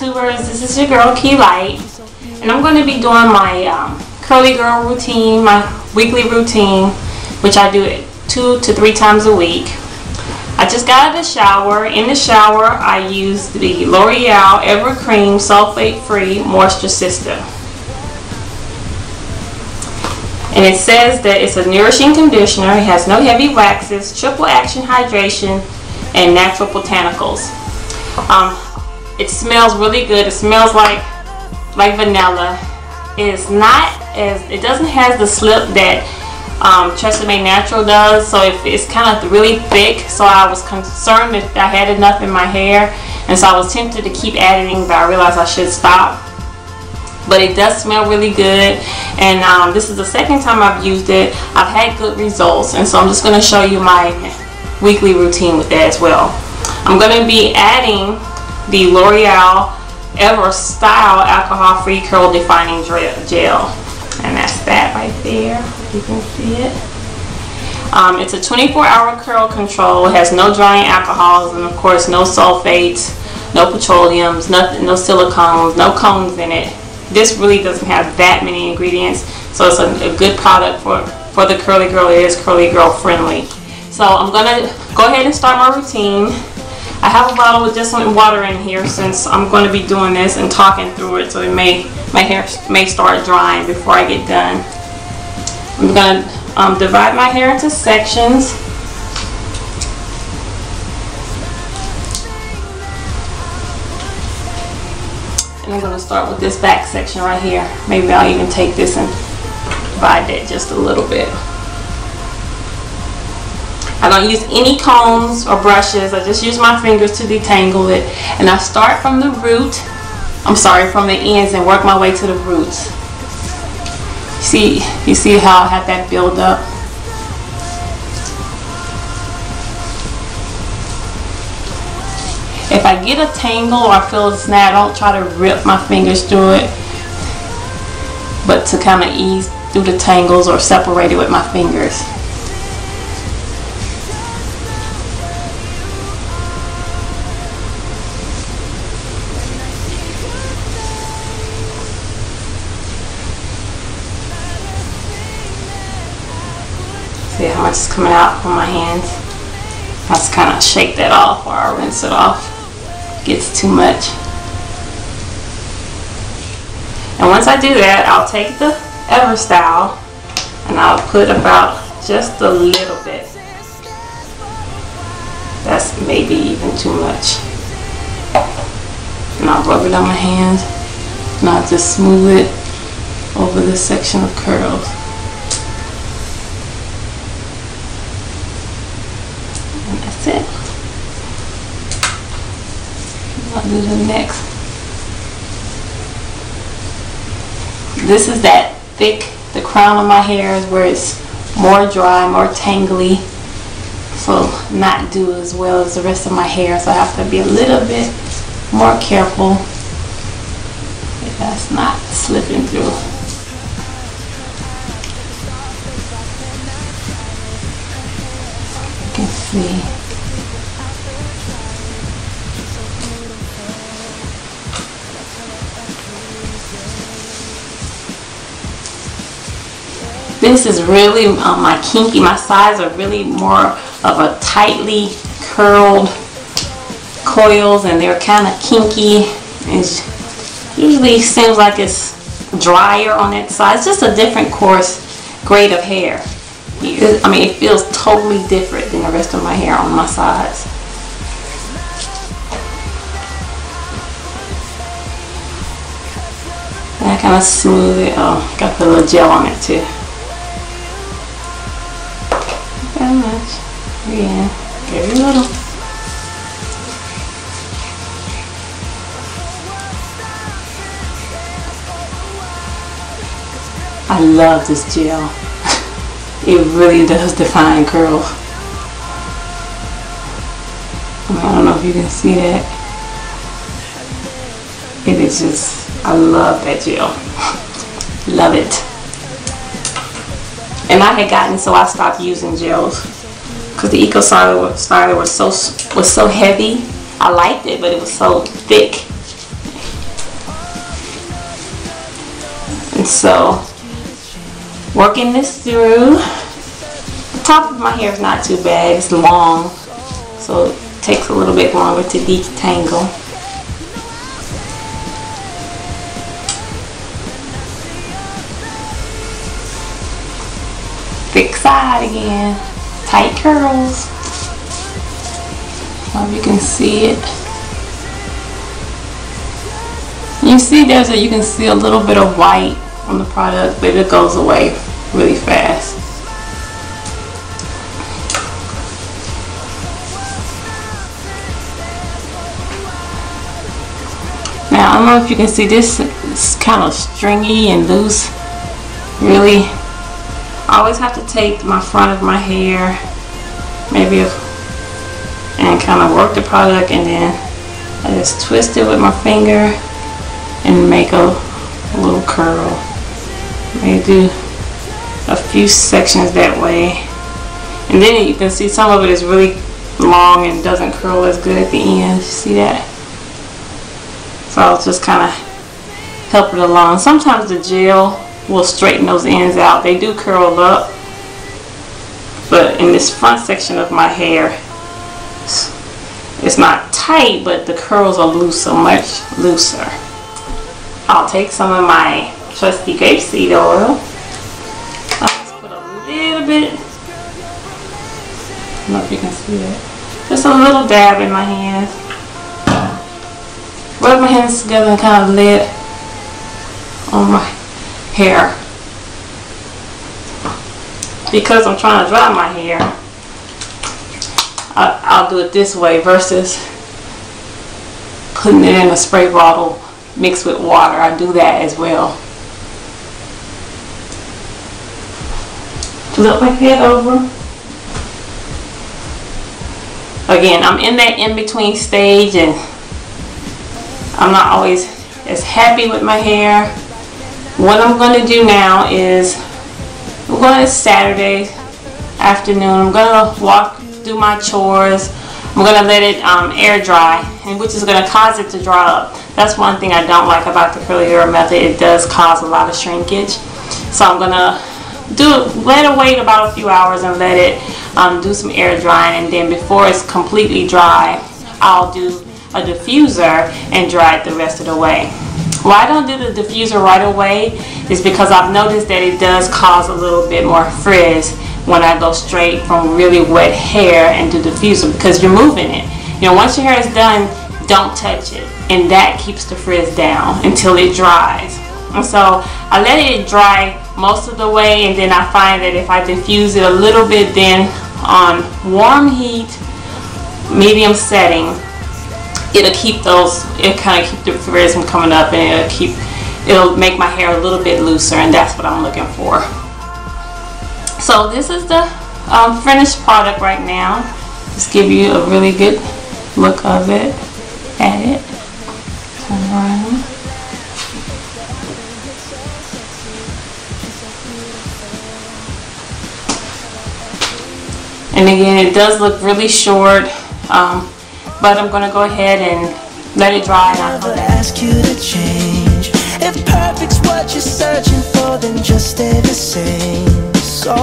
YouTubers, this is your girl Key Light, and I'm going to be doing my curly girl routine, my weekly routine, which I do it 2 to 3 times a week. I just got out of the shower. In the shower I use the Loreal EverCreme Sulfate-Free Moisture System, and it says that it's a nourishing conditioner. It has no heavy waxes, triple action hydration, and natural botanicals. It smells really good. It smells like vanilla. It doesn't have the slip that Tresemme Naturals does, so it's kind of really thick. So I was concerned if I had enough in my hair, and so I was tempted to keep adding, but I realized I should stop. But it does smell really good, and this is the second time I've used it. I've had good results, and so I'm just going to show you my weekly routine with that as well. I'm going to be adding the Loreal EverSleek alcohol-free curl defining gel, and that's that right there. You can see it. It's a 24-hour curl control. It has no drying alcohols, and of course no sulfates, no petroleums, nothing, no silicones, no cones in it. This really doesn't have that many ingredients, so it's a good product for the curly girl. It is curly girl friendly. So I'm gonna go ahead and start my routine. I have a bottle with just some water in here since I'm going to be doing this and talking through it, so my hair may start drying before I get done. I'm going to divide my hair into sections. And I'm going to start with this back section right here. Maybe I'll even take this and divide that just a little bit. I don't use any combs or brushes. I just use my fingers to detangle it, and I start from the root. From the ends and work my way to the roots. You see how I have that build up? If I get a tangle or I feel a snag, I don't try to rip my fingers through it, but to kind of ease through the tangles or separate it with my fingers. See how much is coming out from my hands? I just kind of shake that off, or I rinse it off. It gets too much. And once I do that, I'll take the EverSleek and I'll put about just a little bit. That's maybe even too much. And I'll rub it on my hands, and I'll just smooth it over this section of curls. That's it. I'll do the next. This is that thick, the crown of my hair is where it's more dry, more tangly, so not do as well as the rest of my hair, so I have to be a little bit more careful if that's not slipping through. You can see. This is really my kinky. My sides are really more of a tightly curled coils, and they're kind of kinky. It usually seems like it's drier on that side. It's just a different coarse grade of hair. I mean, it feels totally different than the rest of my hair on my sides. And I kind of smooth it. Oh, got the little gel on it too. Not that much. Yeah, very little. I love this gel. It really does define curls. I don't know if you can see that. It is just, I love that gel. Love it. And I had gotten so I stopped using gels because the Eco Styler was so heavy. I liked it, but it was so thick. And so, working this through. The top of my hair is not too bad. It's long, so it takes a little bit longer to detangle. Thick side again. Tight curls. Hope you can see it. You see you can see a little bit of white on the product, but it goes away really fast. Now I don't know if you can see this, it's kind of stringy and loose. Really, I always have to take my front of my hair, and kind of work the product, and then I just twist it with my finger and make a little curl. Maybe do a few sections that way, and then you can see some of it is really long and doesn't curl as good at the end. See that? So I'll just kind of help it along. Sometimes the gel will straighten those ends out. They do curl up, but in this front section of my hair, it's not tight, but the curls are looser, much looser. I'll take some of my trusty grapeseed oil. I'll just put a little bit, I don't know if you can see that, just a little dab in my hand. Rub my hands together and kind of lay it on my hair. Because I'm trying to dry my hair, I'll do it this way versus putting it in a spray bottle mixed with water. I do that as well. Flip my head over. Again, I'm in that in-between stage, and I'm not always as happy with my hair. What I'm going to do now is, it's Saturday afternoon. I'm going to do my chores. I'm going to let it air dry, and which is going to cause it to dry up. That's one thing I don't like about the curly hair method. It does cause a lot of shrinkage. So I'm going to let it wait about a few hours and let it do some air drying, and then before it's completely dry, I'll do a diffuser and dry it the rest of the way. Why I don't do the diffuser right away is because I've noticed that it does cause a little bit more frizz when I go straight from really wet hair into diffuser, because you're moving it. You know, once your hair is done, don't touch it, and that keeps the frizz down until it dries. And so I let it dry most of the way, and then I find that if I diffuse it a little bit, then on warm heat, medium setting, it'll kind of keep the frizz from coming up, and it'll make my hair a little bit looser, and that's what I'm looking for. So this is the finished product right now. Just give you a really good look of it. At it. Turn around. And again, it does look really short, but I'm going to go ahead and let it dry. And I'll come back. Ask you to change. If perfect's what you're searching for, then just stay the same. So